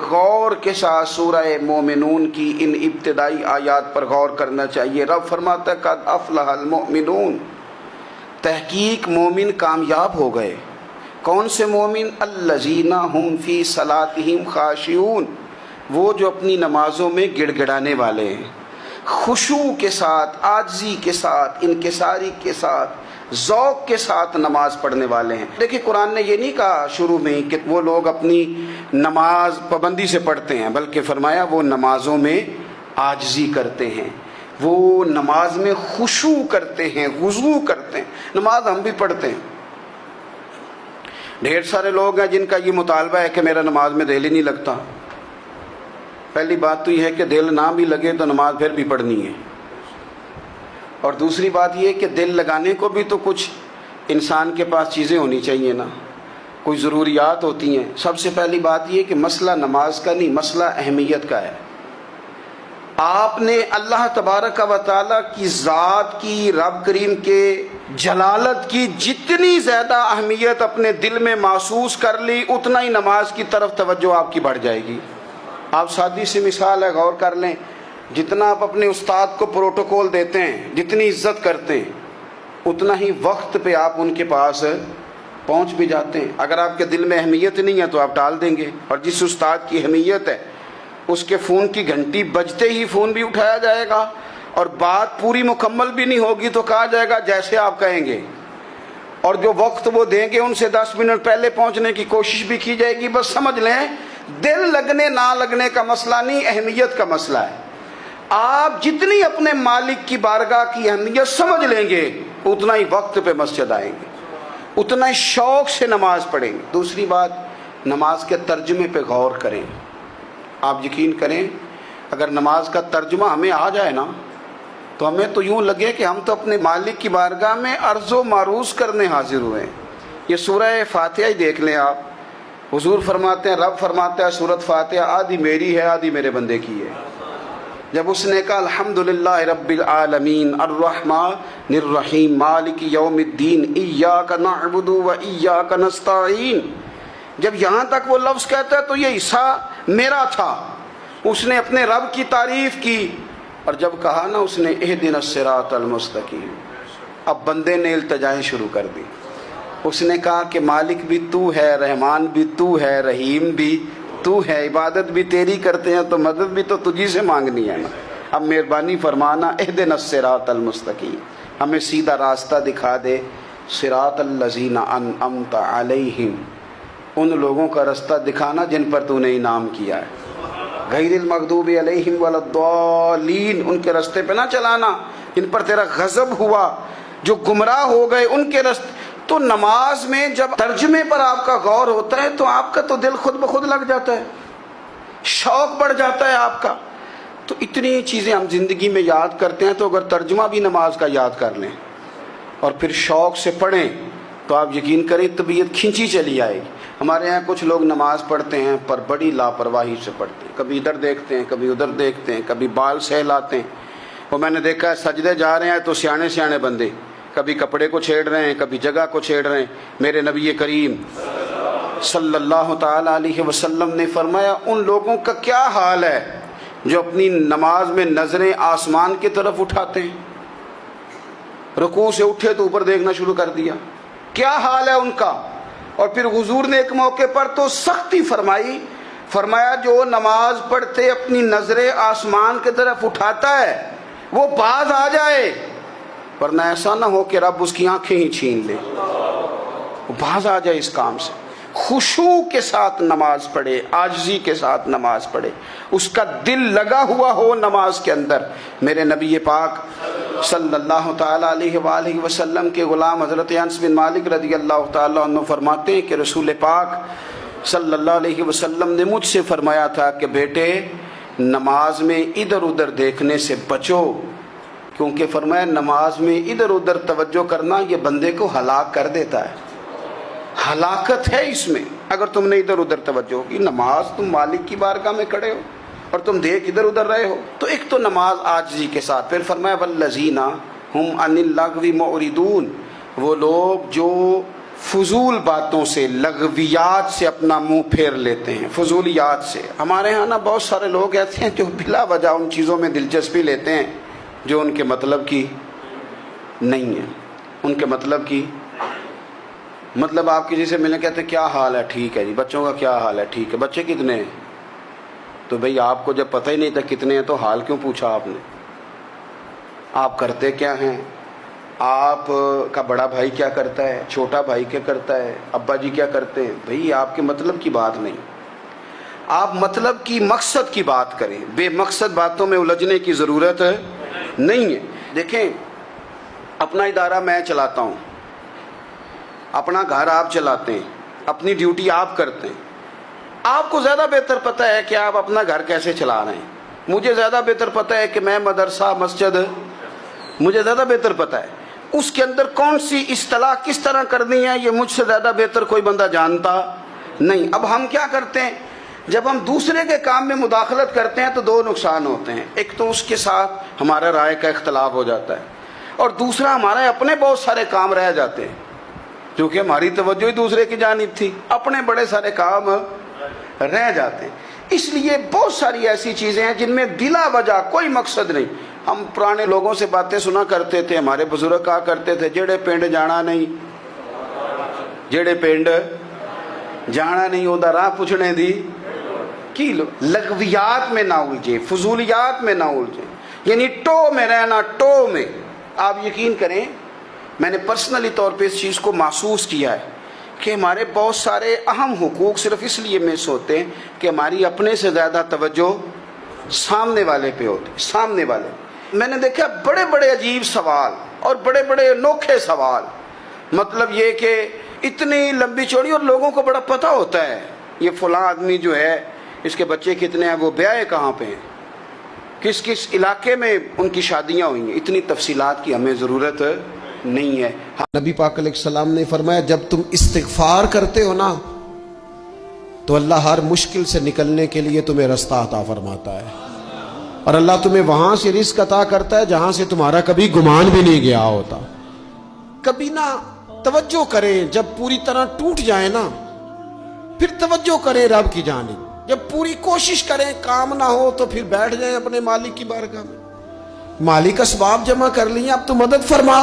غور کے ساتھ سورہ مومنون کی ان ابتدائی آیات پر غور کرنا چاہیے۔ رب فرماتا ہے قد افلح المؤمنون، تحقیق مومن کامیاب ہو گئے۔ کون سے مومن؟ الذین هم فی صلاتہم خاشعون، وہ جو اپنی نمازوں میں گڑ گڑانے والے ہیں، خشوع کے ساتھ، عاجزی کے ساتھ، انکساری کے ساتھ، ذوق کے ساتھ نماز پڑھنے والے ہیں۔ دیکھیں قرآن نے یہ نہیں کہا شروع میں کہ وہ لوگ اپنی نماز پابندی سے پڑھتے ہیں، بلکہ فرمایا وہ نمازوں میں عاجزی کرتے ہیں، وہ نماز میں خشوع کرتے ہیں، خضوع کرتے ہیں۔ نماز ہم بھی پڑھتے ہیں، ڈھیر سارے لوگ ہیں جن کا یہ مطالبہ ہے کہ میرا نماز میں دل ہی نہیں لگتا۔ پہلی بات تو یہ ہے کہ دل نہ بھی لگے تو نماز پھر بھی پڑھنی ہے، اور دوسری بات یہ کہ دل لگانے کو بھی تو کچھ انسان کے پاس چیزیں ہونی چاہیے نا، کوئی ضروریات ہوتی ہیں۔ سب سے پہلی بات یہ کہ مسئلہ نماز کا نہیں، مسئلہ اہمیت کا ہے۔ آپ نے اللہ تبارک و تعالیٰ کی ذات کی، رب کریم کے جلالت کی جتنی زیادہ اہمیت اپنے دل میں محسوس کر لی، اتنا ہی نماز کی طرف توجہ آپ کی بڑھ جائے گی۔ آپ سادی سی مثال ہے، غور کر لیں، جتنا آپ اپنے استاد کو پروٹوکول دیتے ہیں، جتنی عزت کرتے ہیں، اتنا ہی وقت پہ آپ ان کے پاس پہنچ بھی جاتے ہیں۔ اگر آپ کے دل میں اہمیت نہیں ہے تو آپ ٹال دیں گے، اور جس استاد کی اہمیت ہے اس کے فون کی گھنٹی بجتے ہی فون بھی اٹھایا جائے گا، اور بات پوری مکمل بھی نہیں ہوگی تو کہا جائے گا جیسے آپ کہیں گے، اور جو وقت وہ دیں گے ان سے 10 منٹ پہلے پہنچنے کی کوشش بھی کی جائے گی۔ بس سمجھ لیں دل لگنے نہ لگنے کا مسئلہ نہیں، اہمیت کا مسئلہ ہے۔ آپ جتنی اپنے مالک کی بارگاہ کی اہمیت سمجھ لیں گے، اتنا ہی وقت پہ مسجد آئیں گے، اتنا ہی شوق سے نماز پڑھیں گے۔ دوسری بات، نماز کے ترجمے پہ غور کریں۔ آپ یقین کریں اگر نماز کا ترجمہ ہمیں آ جائے نا تو ہمیں تو یوں لگے کہ ہم تو اپنے مالک کی بارگاہ میں عرض و معروض کرنے حاضر ہوئے ہیں۔ یہ سورہ فاتحہ ہی دیکھ لیں آپ، حضور فرماتے ہیں، رب فرماتا ہے سورۃ فاتحہ آدھی میری ہے آدھی میرے بندے کی ہے۔ جب اس نے کہا الحمدللہ رب العالمین الرحمن الرحیم مالک یوم الدین ایاک نعبد و ایاک نستعین، جب یہاں تک وہ لفظ کہتا ہے تو یہ حصہ میرا تھا۔ اس نے اپنے رب کی تعریف کی، اور جب کہا نا اس نے اہدنا الصراط المستقیم، اب بندے نے التجائیں شروع کر دی۔ اس نے کہا کہ مالک بھی تو ہے، رحمان بھی تو ہے، رحیم بھی تو ہے، عبادت بھی تیری کرتے ہیں تو مدد بھی تو تجھی سے مانگنی ہے نا، اب مہربانی فرمانا اہدنا الصراط المستقیم، ہمیں سیدھا راستہ دکھا دے، صراط الذین انعمت علیہم، ان لوگوں کا راستہ دکھانا جن پر تو نے انعام کیا ہے، غیر المغضوب علیہم ولا الضالین، ان کے راستے پہ نہ چلانا جن پر تیرا غضب ہوا، جو گمراہ ہو گئے ان کے راستے۔ تو نماز میں جب ترجمے پر آپ کا غور ہوتا ہے تو آپ کا تو دل خود بخود لگ جاتا ہے، شوق بڑھ جاتا ہے آپ کا۔ تو اتنی چیزیں ہم زندگی میں یاد کرتے ہیں، تو اگر ترجمہ بھی نماز کا یاد کر لیں اور پھر شوق سے پڑھیں تو آپ یقین کریں طبیعت کھنچی چلی آئے گی۔ ہمارے یہاں کچھ لوگ نماز پڑھتے ہیں پر بڑی لاپرواہی سے پڑھتے ہیں، کبھی ادھر دیکھتے ہیں کبھی ادھر دیکھتے ہیں، کبھی بال سہلاتے ہیں۔ وہ میں نے دیکھا ہے سجدے جا رہے ہیں تو سیانے سیانے بندے کبھی کپڑے کو چھیڑ رہے ہیں کبھی جگہ کو چھیڑ رہے ہیں۔ میرے نبی کریم صلی اللہ تعالی علیہ وسلم نے فرمایا ان لوگوں کا کیا حال ہے جو اپنی نماز میں نظریں آسمان کی طرف اٹھاتے ہیں، رکوع سے اٹھے تو اوپر دیکھنا شروع کر دیا، کیا حال ہے ان کا۔ اور پھر حضور نے ایک موقع پر تو سختی فرمائی، فرمایا جو نماز پڑھتے اپنی نظریں آسمان کی طرف اٹھاتا ہے وہ باز آ جائے، ورنہ ایسا نہ ہو کہ رب اس کی آنکھیں ہی چھین لے، وہ باز آ جائے اس کام سے۔ خشوع کے ساتھ نماز پڑھے، عاجزی کے ساتھ نماز پڑھے، اس کا دل لگا ہوا ہو نماز کے اندر۔ میرے نبی پاک صلی اللہ تعالی علیہ وآلہ وسلم کے غلام حضرت انس بن مالک رضی اللہ تعالی عنہ فرماتے ہیں کہ رسول پاک صلی اللہ علیہ وسلم نے مجھ سے فرمایا تھا کہ بیٹے نماز میں ادھر ادھر دیکھنے سے بچو، کیونکہ فرمایا نماز میں ادھر ادھر توجہ کرنا یہ بندے کو ہلاک کر دیتا ہے، ہلاکت ہے اس میں اگر تم نے ادھر ادھر توجہ ہوگی۔ نماز تم مالک کی بارگاہ میں کھڑے ہو اور تم دیکھ ادھر ادھر رہے ہو، تو ایک تو نماز عاجزی کے ساتھ۔ پھر فرمایا والذین ہم عن اللغو معرضون، وہ لوگ جو فضول باتوں سے، لغویات سے اپنا منہ پھیر لیتے ہیں، فضولیات سے۔ ہمارے ہاں نا بہت سارے لوگ ایسے ہیں جو بلا وجہ ان چیزوں میں دلچسپی لیتے ہیں جو ان کے مطلب کی نہیں ہے، ان کے مطلب کی مطلب آپ کسی سے ملیں کہتے ہیں کیا حال ہے، ٹھیک ہے جی، بچوں کا کیا حال ہے، ٹھیک ہے، بچے کتنے ہیں؟ تو بھئی آپ کو جب پتہ ہی نہیں تھا کتنے ہیں تو حال کیوں پوچھا آپ نے؟ آپ کرتے کیا ہیں؟ آپ کا بڑا بھائی کیا کرتا ہے، چھوٹا بھائی کیا کرتا ہے، ابا جی کیا کرتے ہیں؟ بھئی آپ کے مطلب کی بات نہیں، آپ مطلب کی مقصد کی بات کریں، بے مقصد باتوں میں الجھنے کی ضرورت نہیں ہے۔ دیکھیں، اپنا ادارہ میں چلاتا ہوں، اپنا گھر آپ چلاتے ہیں، اپنی ڈیوٹی آپ کرتے ہیں، آپ کو زیادہ بہتر پتہ ہے کہ آپ اپنا گھر کیسے چلا رہے ہیں، مجھے زیادہ بہتر پتہ ہے کہ میں مدرسہ مسجد، مجھے زیادہ بہتر پتہ ہے اس کے اندر کون سی اصطلاح کس طرح کرنی ہے، یہ مجھ سے زیادہ بہتر کوئی بندہ جانتا نہیں۔ اب ہم کیا کرتے ہیں، جب ہم دوسرے کے کام میں مداخلت کرتے ہیں تو دو نقصان ہوتے ہیں، ایک تو اس کے ساتھ ہمارا رائے کا اختلاف ہو جاتا ہے، اور دوسرا ہمارے اپنے بہت سارے کام رہ جاتے ہیں، کیونکہ ہماری توجہ ہی دوسرے کی جانب تھی، اپنے بڑے سارے کام رہ جاتے ہیں۔ اس لیے بہت ساری ایسی چیزیں ہیں جن میں بلا وجہ کوئی مقصد نہیں۔ ہم پرانے لوگوں سے باتیں سنا کرتے تھے، ہمارے بزرگ کہا کرتے تھے جڑے پنڈ جانا نہیں، جڑے پنڈ جانا نہیں ہوتا راہ پوچھنے دی کی لو۔ لغویات میں نہ الجھیں، فضولیات میں نہ الجھیں، یعنی ٹو میں رہنا، ٹو میں۔ آپ یقین کریں، میں نے پرسنلی طور پہ اس چیز کو محسوس کیا ہے کہ ہمارے بہت سارے اہم حقوق صرف اس لیے مس ہوتے ہیں کہ ہماری اپنے سے زیادہ توجہ سامنے والے پہ ہوتی، سامنے والے۔ میں نے دیکھا بڑے بڑے عجیب سوال اور بڑے بڑے انوکھے سوال، مطلب یہ کہ اتنی لمبی چوڑی، اور لوگوں کو بڑا پتہ ہوتا ہے یہ فلاں آدمی جو ہے اس کے بچے کتنے ہیں، وہ بیاہ کہاں پہ ہیں، کس کس علاقے میں ان کی شادیاں ہوئی ہیں۔ اتنی تفصیلات کی ہمیں ضرورت نہیں ہے۔ نبی پاک علیہ السلام نے فرمایا جب تم استغفار کرتے ہو نا تو اللہ ہر مشکل سے نکلنے کے لیے تمہیں رستہ عطا فرماتا ہے، اور اللہ تمہیں وہاں سے رزق عطا کرتا ہے جہاں سے تمہارا کبھی گمان بھی نہیں گیا ہوتا۔ کبھی نہ توجہ کریں، جب پوری طرح ٹوٹ جائیں نا پھر توجہ کریں رب کی جانب۔ جب پوری کوشش کریں کام نہ ہو تو پھر بیٹھ جائیں اپنے مالک کی بارگاہ میں، مالک اسباب جمع کر لیے، اب تو مدد فرما۔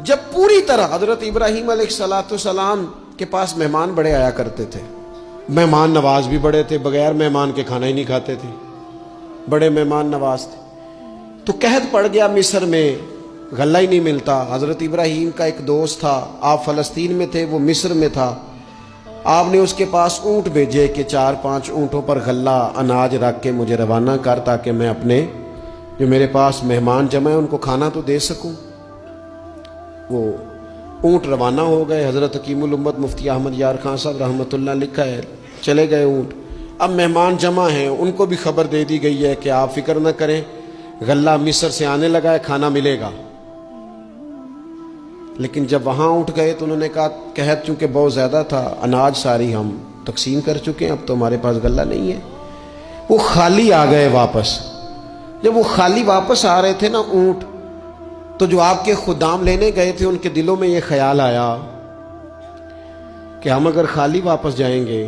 جب پوری طرح حضرت ابراہیم علیہ السلام کے پاس مہمان بڑے آیا کرتے تھے، مہمان نواز بھی بڑے تھے، بغیر مہمان کے کھانا ہی نہیں کھاتے تھے، بڑے مہمان نواز تھے۔ تو قحط پڑ گیا مصر میں، غلہ ہی نہیں ملتا۔ حضرت ابراہیم کا ایک دوست تھا، آپ فلسطین میں تھے، وہ مصر میں تھا۔ آپ نے اس کے پاس اونٹ بھیجے کہ 4-5 اونٹوں پر غلہ اناج رکھ کے مجھے روانہ کر تاکہ میں اپنے جو میرے پاس مہمان جمع ہیں ان کو کھانا تو دے سکوں۔ وہ اونٹ روانہ ہو گئے۔ حضرت حکیم الامت مفتی احمد یار خان صاحب رحمۃ اللہ لکھا ہے، چلے گئے اونٹ۔ اب مہمان جمع ہیں، ان کو بھی خبر دے دی گئی ہے کہ آپ فکر نہ کریں، غلہ مصر سے آنے لگا ہے، کھانا ملے گا۔ لیکن جب وہاں اٹھ گئے تو انہوں نے کہا قحط چونکہ بہت زیادہ تھا، اناج ساری ہم تقسیم کر چکے ہیں، اب تو ہمارے پاس غلہ نہیں ہے۔ وہ خالی آ گئے واپس۔ جب وہ خالی واپس آ رہے تھے نا اونٹ، تو جو آپ کے خدام لینے گئے تھے ان کے دلوں میں یہ خیال آیا کہ ہم اگر خالی واپس جائیں گے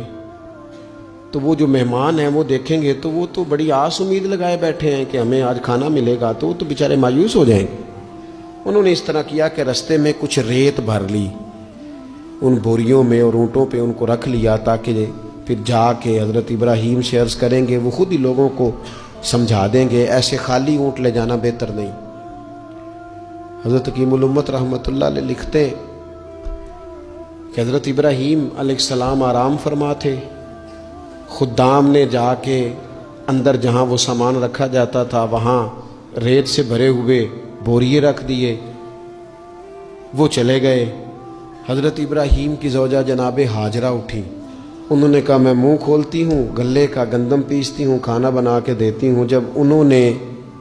تو وہ جو مہمان ہیں وہ دیکھیں گے تو وہ تو بڑی آس امید لگائے بیٹھے ہیں کہ ہمیں آج کھانا ملے گا، تو وہ تو بیچارے مایوس ہو جائیں گے۔ انہوں نے اس طرح کیا کہ رستے میں کچھ ریت بھر لی ان بوریوں میں اور اونٹوں پہ ان کو رکھ لیا تاکہ پھر جا کے حضرت ابراہیم سے عرض کریں گے، وہ خود ہی لوگوں کو سمجھا دیں گے، ایسے خالی اونٹ لے جانا بہتر نہیں۔ حضرت حکیم الامت رحمۃ اللہ علیہ لکھتے ہیں کہ حضرت ابراہیم علیہ السلام آرام فرما تھے، خدام نے جا کے اندر جہاں وہ سامان رکھا جاتا تھا وہاں ریت سے بھرے ہوئے بوریے رکھ دیے، وہ چلے گئے۔ حضرت ابراہیم کی زوجہ جناب ہاجرہ اٹھی، انہوں نے کہا میں منہ کھولتی ہوں، گلے کا گندم پیستی ہوں، کھانا بنا کے دیتی ہوں۔ جب انہوں نے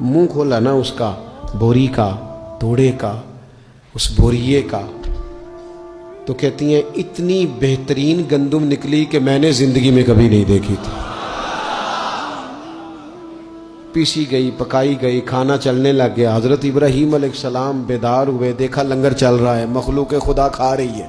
منہ کھولا نا اس کا، بوری کا، توڑے کا، اس بوریے کا، تو کہتی ہیں اتنی بہترین گندم نکلی کہ میں نے زندگی میں کبھی نہیں دیکھی تھی۔ پیسی گئی، پکائی گئی، کھانا چلنے لگ گیا۔ حضرت ابراہیم علیہ السلام بیدار ہوئے، دیکھا لنگر چل رہا ہے، مخلوق خدا کھا رہی ہے۔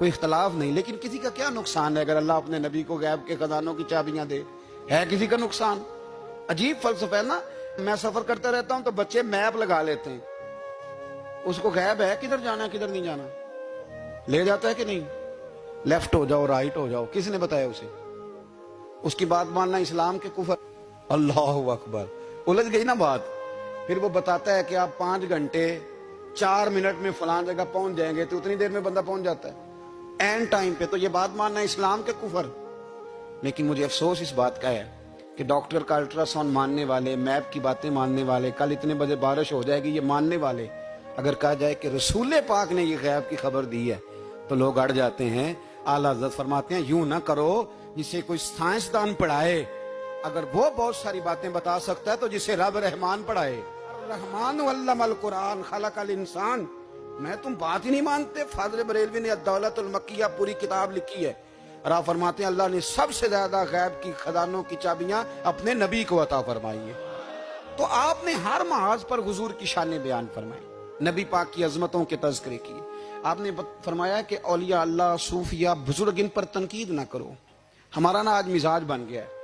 کوئی اختلاف نہیں، لیکن کسی کا کیا نقصان ہے اگر اللہ اپنے نبی کو غیب کے خزانوں کی چابیاں دے؟ ہے کسی کا نقصان؟ عجیب فلسفہ ہے نا. میں سفر کرتا رہتا ہوں تو بچے میپ لگا لیتے ہیں، اس کو غیب ہے کدھر جانا ہے کدھر نہیں جانا، لے جاتا ہے کہ نہیں؟ لیفٹ ہو جاؤ رائٹ ہو جاؤ، کس نے بتایا اسے؟ اس کی بات ماننا اسلام کے کفر. اللہ اکبر، الجھ گئی نا بات. پھر وہ بتاتا ہے کہ آپ 5 گھنٹے 4 منٹ میں فلان جگہ پہنچ جائیں گے، تو اتنی دیر میں بندہ پہنچ جاتا ہے این ٹائم پہ. تو یہ بات ماننا اسلام کے کفر. لیکن مجھے افسوس اس بات کا ہے کہ ڈاکٹر کا الٹرا ساؤنڈ ماننے والے، میپ کی باتیں ماننے والے، کل اتنے بجے بارش ہو جائے گی یہ ماننے والے، اگر کہا جائے کہ رسول پاک نے یہ غیب کی خبر دی ہے تو لوگ اڑ جاتے ہیں. اعلیٰ حضرت فرماتے ہیں یوں نہ کرو جسے کوئی سائنسدان پڑھائے، اگر وہ بہت ساری باتیں بتا سکتا ہے تو جسے رب رحمان پڑھائے. رحمان علم القرآن خلق الانسان. میں تم بات ہی نہیں مانتے. فاضل بریلوی نے الدولت المکیہ پوری کتاب لکھی ہے اور آپ فرماتے ہیں اللہ نے سب سے زیادہ غیب کی خزانوں کی چابیاں اپنے نبی کو عطا فرمائی ہے. تو آپ نے ہر محاذ پر حضور کی شان بیان فرمائی، نبی پاک کی عظمتوں کے تذکرے کیے. آپ نے فرمایا کہ اولیاء اللہ، صوفیاء، بزرگ، ان پر تنقید نہ کرو. ہمارا نا آج مزاج بن گیا ہے.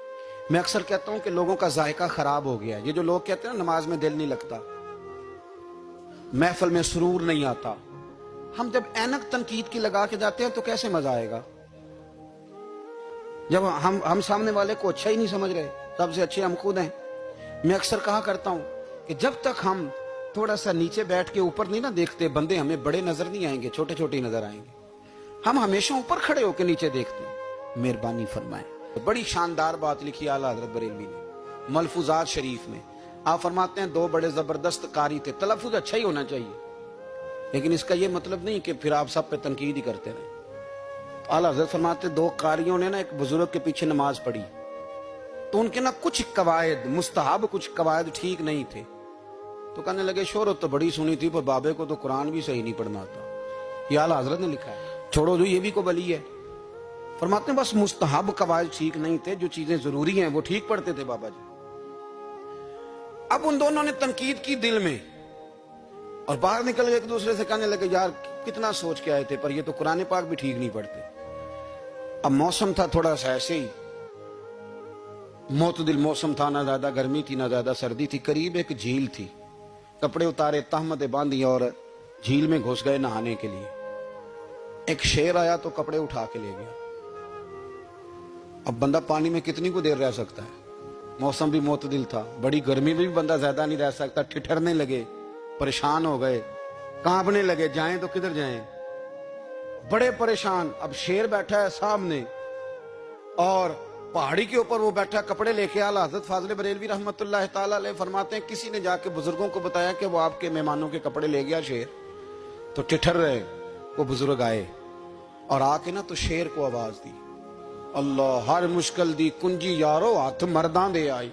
میں اکثر کہتا ہوں کہ لوگوں کا ذائقہ خراب ہو گیا ہے. یہ جو لوگ کہتے ہیں نا نماز میں دل نہیں لگتا، محفل میں سرور نہیں آتا، ہم جب اینک تنقید کی لگا کے جاتے ہیں تو کیسے مزہ آئے گا؟ جب ہم سامنے والے کو اچھا ہی نہیں سمجھ رہے، سب سے اچھے ہم خود ہیں. میں اکثر کہا کرتا ہوں کہ جب تک ہم تھوڑا سا نیچے بیٹھ کے اوپر نہیں نہ دیکھتے، بندے ہمیں بڑے نظر نہیں آئیں گے، چھوٹے چھوٹے نظر آئیں گے. ہم ہمیشہ اوپر کھڑے ہو کے نیچے دیکھتے ہیں. مہربانی فرمائیں. بڑی شاندار بات لکھی اعلیٰ حضرت بریلوی نے ملفوظات شریف میں. آپ فرماتے ہیں 2 بڑے زبردست قاری تھے. تلفظ اچھا ہی ہونا چاہیے، لیکن اس کا یہ مطلب نہیں کہ پھر آپ سب پہ تنقید ہی کرتے رہیں. اعلیٰ حضرت فرماتے 2 قاریوں نے نا ایک بزرگ کے پیچھے نماز پڑھی تو ان کے نا کچھ قواعد مستحب، کچھ قواعد ٹھیک نہیں تھے. تو کہنے لگے شہرت تو بڑی سنی تھی پر بابے کو تو قرآن بھی صحیح نہیں پڑھنا آتا. یہ اعلیٰ حضرت نے لکھا ہے. چھوڑو جو یہ بھی کو بلی ہے. فرماتے ہیں بس مستحب قواعد ٹھیک نہیں تھے، جو چیزیں ضروری ہیں وہ ٹھیک پڑھتے تھے بابا جی. اب ان دونوں نے تنقید کی دل میں اور باہر نکل گئے ایک دوسرے سے کہنے لگے یار کتنا سوچ کے آئے تھے پر یہ تو قرآن پاک بھی ٹھیک نہیں پڑھتے. اب موسم تھا تھوڑا سا ایسے ہی معتدل موسم تھا، نہ زیادہ گرمی تھی نہ زیادہ سردی تھی. قریب ایک جھیل تھی. کپڑے اتارے، تہمتیں باندھی اور جھیل میں گھس گئے نہانے کے لیے. ایک شیر آیا تو کپڑے اٹھا کے لے گیا. اب بندہ پانی میں کتنی کو دیر رہ سکتا ہے؟ موسم بھی معتدل تھا، بڑی گرمی میں بھی بندہ زیادہ نہیں رہ سکتا. ٹھٹھرنے لگے، پریشان ہو گئے، کانپنے لگے، جائیں تو کدھر جائیں، بڑے پریشان. اب شیر بیٹھا ہے سامنے اور پہاڑی کے اوپر وہ بیٹھا کپڑے لے کے. اعلیٰ حضرت فاضل بریلوی رحمت اللہ تعالی علیہ فرماتے ہیں کسی نے جا کے بزرگوں کو بتایا کہ وہ آپ کے مہمانوں کے کپڑے لے گیا شیر. تو ٹھٹھر رہے. وہ بزرگ آئے اور آ کے نا تو شیر کو آواز دی، اللہ ہر مشکل دی کنجی یارو ہاتھ مرداں دے آئی.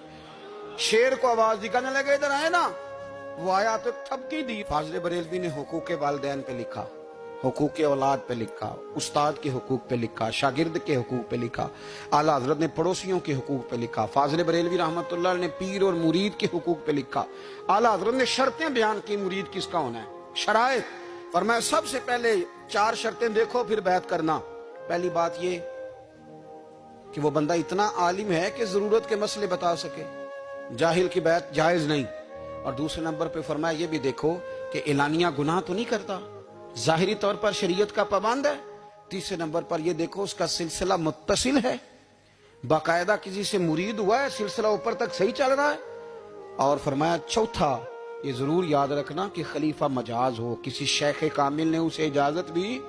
شیر کو آواز دی، کہنے لگے ادھر آئے نا. وہ آیا تو تھپکی دی. فاضل بریلوی نے حقوق والدین پہ لکھا، حقوق اولاد پہ لکھا، استاد کے حقوق پہ لکھا، شاگرد کے حقوق پہ لکھا. اعلیٰ حضرت نے پڑوسیوں کے حقوق پہ لکھا. فاضل بریلوی رحمت اللہ نے پیر اور مرید کے حقوق پہ لکھا. اعلیٰ حضرت نے شرطیں بیان کی مرید کس کا ہونا ہے، شرائط. فرمایا سب سے پہلے 4 شرطیں دیکھو پھر بیعت کرنا. پہلی بات یہ کہ وہ بندہ اتنا عالم ہے کہ ضرورت کے مسئلے بتا سکے، جاہل کی بیعت جائز نہیں. اور دوسرے نمبر پہ فرمایا یہ بھی دیکھو کہ اعلانیہ گناہ تو نہیں کرتا، ظاہری طور پر شریعت کا پابند ہے. تیسرے نمبر پر یہ دیکھو اس کا سلسلہ متصل ہے، باقاعدہ کسی سے مرید ہوا ہے، سلسلہ اوپر تک صحیح چل رہا ہے. اور فرمایا چوتھا یہ ضرور یاد رکھنا کہ خلیفہ مجاز ہو، کسی شیخ کامل نے اسے اجازت بھی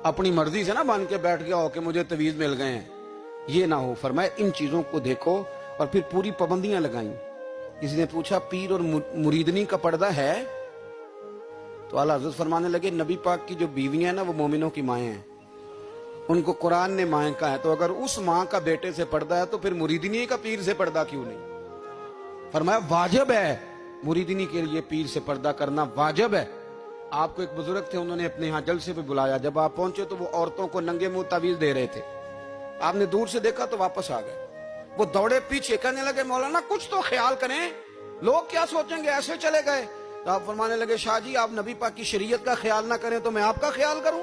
اپنی مرضی سے نہ بان کے بیٹھ گیا ہو کہ مجھے تویز مل گئے ہیں، یہ نہ ہو. فرمایا ان چیزوں کو دیکھو اور پھر پوری پابندیاں لگائیں. کسی نے پوچھا پیر اور مریدنی کا پردہ ہے؟ تو اعلیٰ حضرت فرمانے لگے نبی پاک کی جو بیویاں ہیں نا وہ مومنوں کی مائیں ہیں، ان کو قرآن نے مائیں کہا ہے. تو اگر اس ماں کا بیٹے سے پردہ ہے تو پھر مریدنی کا پیر سے پردہ کیوں نہیں؟ فرمایا واجب ہے مریدنی کے لیے پیر سے پردہ کرنا، واجب ہے. آپ کو ایک بزرگ تھے، انہوں نے اپنے ہاں جلسے پہ بلایا. جب آپ پہنچے تو وہ عورتوں کو ننگے منہ تعویذ دے رہے تھے. آپ نے دور سے دیکھا تو واپس آ گئے. وہ دوڑے پیچھے، کہنے لگے مولانا کچھ تو خیال کریں، لوگ کیا سوچیں گے، ایسے چلے گئے. تو آپ فرمانے لگے شاہ جی آپ نبی پاک کی شریعت کا خیال نہ کریں تو میں آپ کا خیال کروں؟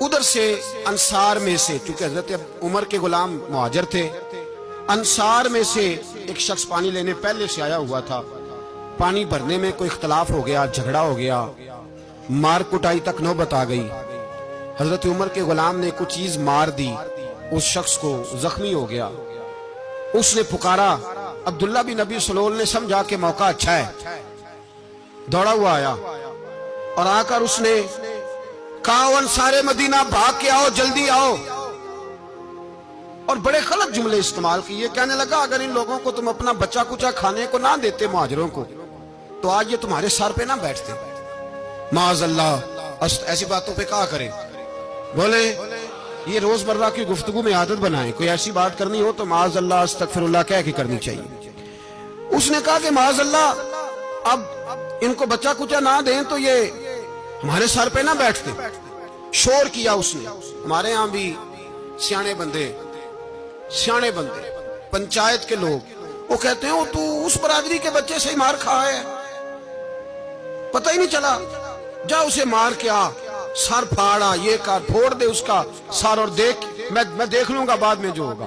ادھر سے انصار میں سے، چونکہ حضرت عمر کے غلام مہاجر تھے، انصار میں سے ایک شخص پانی لینے پہلے سے آیا ہوا تھا، پانی بھرنے میں کوئی اختلاف ہو گیا، جھگڑا ہو گیا، مار کٹائی تک نوبت آ گئی، حضرت عمر کے غلام نے کچھ چیز مار دی، اس شخص کو زخمی ہو گیا، اس نے پکارا، عبداللہ بن ابی سلول نے سمجھا کہ موقع اچھا ہے، دوڑا ہوا آیا اور آ کر اس نے کہا انصارے مدینہ بھاگ کے آؤ، جلدی آؤ، اور بڑے غلط جملے استعمال کیے، کہنے لگا اگر ان لوگوں کو تم اپنا بچہ کچا کھانے کو نہ دیتے مہاجروں کو تو آج یہ تمہارے سر پہ نہ بیٹھتے، معاذ اللہ ایسی باتوں پہ کہا کرے، بولے یہ روز مرہ کی گفتگو میں عادت بنائیں، کوئی ایسی بات کرنی ہو تو معاذ اللہ استغفر اللہ کہہ کے کرنی چاہیے۔ اس نے کہا کہ معاذ اللہ اب ان کو بچہ کچا نہ دیں تو یہ ہمارے سر پہ نہ بیٹھتے، شور کیا اس نے۔ ہمارے ہاں بھی سیانے بندے پنچایت کے لوگ وہ کہتے ہیں تو اس برادری کے بچے سے ہی مار کھا ہے، پتہ ہی نہیں چلا، جا اسے مار کے آ، سر پھاڑا، یہ کر، پھوڑ دے اس کا سر اور دیکھ میں دیکھ لوں گا بعد میں جو ہوگا۔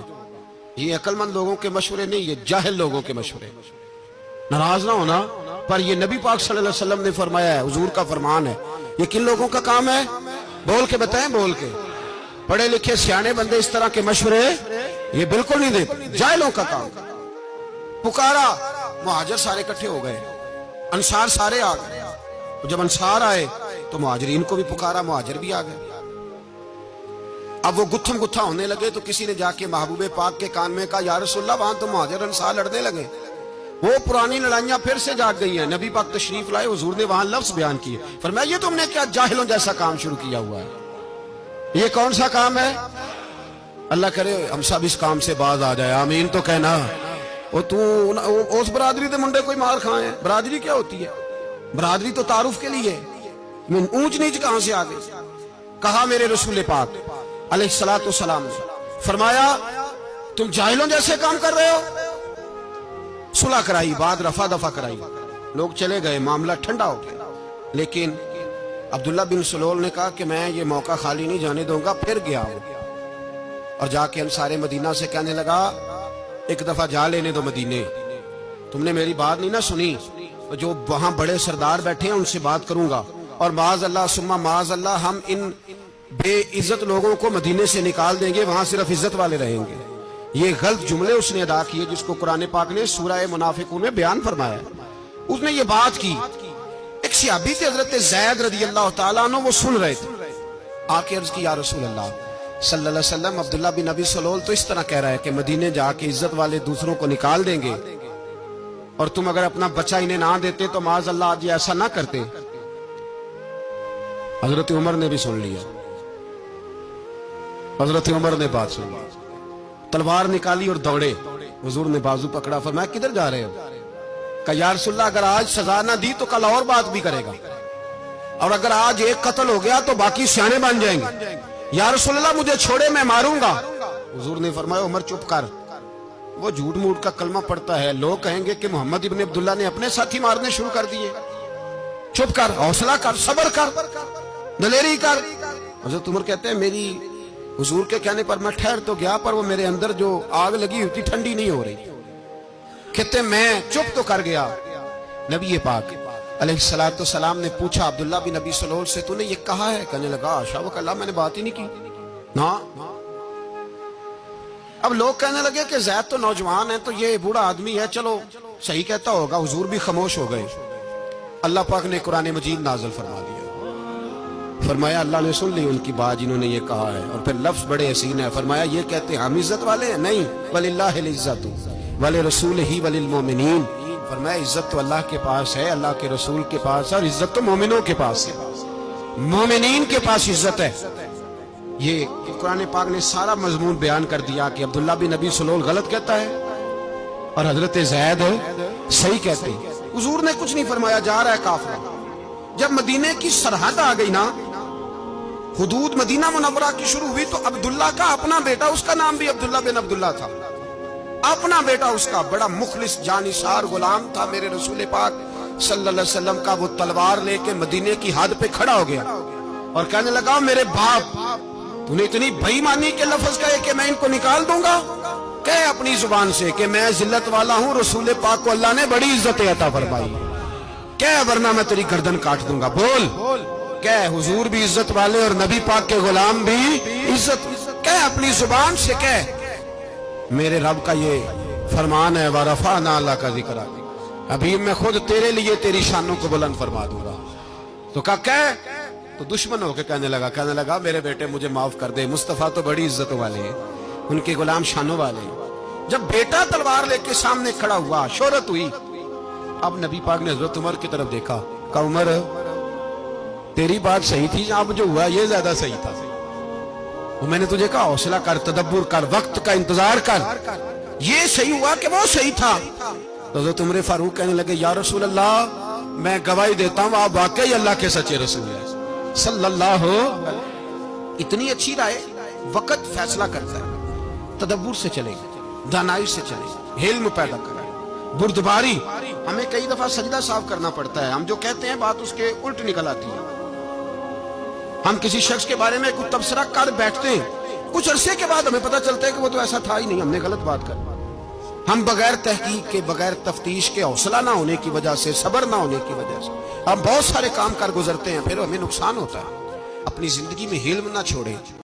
یہ عقل مند لوگوں کے مشورے نہیں، یہ جاہل لوگوں کے مشورے۔ ناراض نہ ہونا، پر یہ نبی پاک صلی اللہ علیہ وسلم نے فرمایا ہے، حضور کا فرمان ہے، یہ کن لوگوں کا کام ہے؟ بول کے بتائیں، بول کے۔ پڑھے لکھے سیانے بندے اس طرح کے مشورے یہ بالکل نہیں دیتے، جاہلوں کا کام۔ پکارا، مہاجر سارے اکٹھے ہو گئے، انصار سارے آ گئے، جب انصار آئے تو مہاجرین کو بھی پکارا، مہاجر بھی آ گئے۔ اب وہ گتھم گتھا ہونے لگے تو کسی نے جا کے محبوب پاک کے کان میں کہا یا رسول اللہ وہاں تو مہاجر انصار لڑنے لگے، وہ پرانی لڑائیاں پھر سے جاگ گئی ہیں۔ نبی پاک تشریف لائے، حضور نے وہاں لفظ بیان کیے، فرمایا یہ تم نے کیا جاہلوں جیسا کام شروع کیا ہوا ہے، یہ کون سا کام ہے؟ اللہ کرے ہم سب اس کام سے باز آ جائے، آمین تو کہنا۔ وہ تو اس برادری دے منڈے کوئی مار کھائے ہیں، برادری کیا ہوتی ہے؟ برادری تو تعارف کے لیے، اونچ نیچ کہاں سے آ گئی؟ کہا میرے رسول پاک علیہ الصلوۃ والسلام نے فرمایا تم جاہلوں جیسے کام کر رہے ہو۔ صلح کرائی، بات رفع دفع کرائی، لوگ چلے گئے، معاملہ ٹھنڈا ہو گیا۔ لیکن عبداللہ بن سلول نے کہا کہ میں یہ موقع خالی نہیں جانے دوں گا، پھر گیا ہوں اور جا کے انصار مدینہ سے کہنے لگا ایک دفعہ جا لینے دو مدینے، تم نے میری بات نہیں نہ سنی، جو وہاں بڑے سردار بیٹھے ہیں ان سے بات کروں گا، اور معاذ اللہ ثم معاذ اللہ ہم ان بے عزت لوگوں کو مدینے سے نکال دیں گے، وہاں صرف عزت والے رہیں گے۔ یہ غلط جملے اس نے ادا کیے جس کو قرآن پاک نے سورہ منافقون میں بیان فرمایا۔ اس نے یہ بات کی، ایک صحابی تھے حضرت زید رضی اللہ تعالیٰ عنہ، وہ سن رہے تھے، آ کے عرض کی یا رسول اللہ صلی اللہ علیہ وسلم عبداللہ بن ابی سلول تو اس طرح کہہ رہا ہے کہ مدینے جا کے عزت والے دوسروں کو نکال دیں گے، اور تم اگر اپنا بچہ انہیں نہ دیتے تو معاذ اللہ آج ایسا نہ کرتے۔ حضرت عمر نے بھی سن لیا، حضرت عمر نے بات سن لی، تلوار نکالی اور دوڑے، حضور نے بازو پکڑا، فرمایا کدھر جا رہے ہو؟ کہا یا رسول اللہ اگر آج سزا نہ دی تو کل اور بات بھی کرے گا، اور اگر آج ایک قتل ہو گیا تو باقی سیانے بن جائیں گے، یا رسول اللہ مجھے چھوڑے میں ماروں گا۔ حضور نے فرمایا عمر چپ کر، وہ جھوٹ موٹ کا کلمہ پڑھتا ہے، لوگ کہیں گے کہ محمد ابن عبداللہ نے اپنے ساتھی مارنے شروع کر دیے، چپ کر، حوصلہ کر، صبر کر، دلیری کر۔ حضرت عمر کہتے ہیں میری حضور کے کہنے پر میں ٹھہر تو گیا، پر وہ میرے اندر جو آگ لگی ہوئی تھی ٹھنڈی نہیں ہو رہی، کہتے میں چپ تو کر گیا۔ نبی پاک علیہ الصلوۃ والسلام نے پوچھا عبداللہ بن ابی سلول سے تو نے یہ کہا ہے؟ کہنے لگا حاشا و کلا، میں نے بات ہی نہیں کی نا۔ اب لوگ کہنے لگے کہ زید تو نوجوان ہے تو یہ بوڑھا آدمی ہے، چلو صحیح کہتا ہوگا، حضور بھی خاموش ہو گئے۔ اللہ پاک نے قرآن مجید نازل فرما دیا، فرمایا اللہ نے سن لی ان کی بات جنہوں نے یہ کہا ہے، اور پھر لفظ بڑے حسین ہے، فرمایا یہ کہتے ہم عزت والے ہیں؟ نہیں، وَلِلَّهِ الْعِزَّةُ وَلِرَسُولِهِ وَلِلْمُؤْمِنِينَ، فرمایا عزت تو اللہ کے پاس ہے، اللہ کے رسول کے پاس ہے، اور عزت تو مومنوں کے پاس ہے، مومنین کے پاس عزت ہے۔ یہ قرآن پاک نے سارا مضمون بیان کر دیا کہ عبداللہ بن ابی سلول غلط کہتا ہے اور حضرت زید صحیح کہتے ہیں۔ حضور نے کچھ نہیں فرمایا، جا رہا ہے قافلہ۔ جب مدینے کی سرحد آ گئی نا، حدود مدینہ منورہ کی شروع ہوئی، تو عبداللہ کا اپنا بیٹا، اس کا نام بھی عبداللہ بن عبداللہ تھا، اپنا بیٹا اس کا بڑا مخلص جانثار غلام تھا میرے رسول پاک صلی اللہ علیہ وسلم کا، وہ تلوار لے کے مدینے کی حد پہ کھڑا ہو گیا، اور کہنے لگا میرے باپ تو نے اتنی بےایمانی کے لفظ کہے کہ میں ان کو نکال دوں گا. کہے اپنی زبان سے کہ میں ذلت والا ہوں, رسول پاک کو اللہ نے بڑی عزت عطا فرمائی, کہے ورنہ میں تیری گردن کاٹ دوں گا. بول کہے حضور بھی عزت والے اور نبی پاک کے غلام بھی عزت. کہے اپنی زبان سے کہے میرے رب کا یہ فرمان ہے وَرَفَعْنَا لَكَ ذِكْرَكَ, ابھی میں خود تیرے لیے تیری شانوں کو بلند فرما دوں گا. تو کہے تو دشمن ہو کے کہنے لگا میرے بیٹے مجھے معاف کر دے, مصطفیٰ تو بڑی عزت والے ہیں, ان کے غلام شانوں والے ہیں. جب بیٹا تلوار لے کے سامنے کھڑا ہوا, شہرت ہوئی, اب نبی پاک نے حضرت عمر کی طرف دیکھا, کہا عمر تیری بات صحیح تھی, اب جو ہوا یہ زیادہ صحیح تھا. وہ میں نے تجھے کہا حوصلہ کر, تدبر کر, وقت کا انتظار کر, یہ صحیح ہوا کہ وہ صحیح تھا. تو حضرت عمر فاروق کہنے لگے یا رسول اللہ میں گواہی دیتا ہوں آپ واقعی اللہ کے سچے رسول ہیں صلی اللہ. اتنی اچھی رائے, وقت فیصلہ کرتا ہے, تدبر سے چلے, دانائی سے چلے, علم پیدا کرے, بردباری. ہمیں کئی دفعہ سجدہ صاف کرنا پڑتا ہے, ہم جو کہتے ہیں بات اس کے الٹ نکل آتی ہے. ہم کسی شخص کے بارے میں کچھ تبصرہ کر بیٹھتے ہیں, کچھ عرصے کے بعد ہمیں پتہ چلتا ہے کہ وہ تو ایسا تھا ہی نہیں, ہم نے غلط بات کر. ہم بغیر تحقیق کے, بغیر تفتیش کے, حوصلہ نہ ہونے کی وجہ سے, صبر نہ ہونے کی وجہ سے ہم بہت سارے کام کر گزرتے ہیں, پھر ہمیں نقصان ہوتا ہے. اپنی زندگی میں حلم نہ چھوڑیں.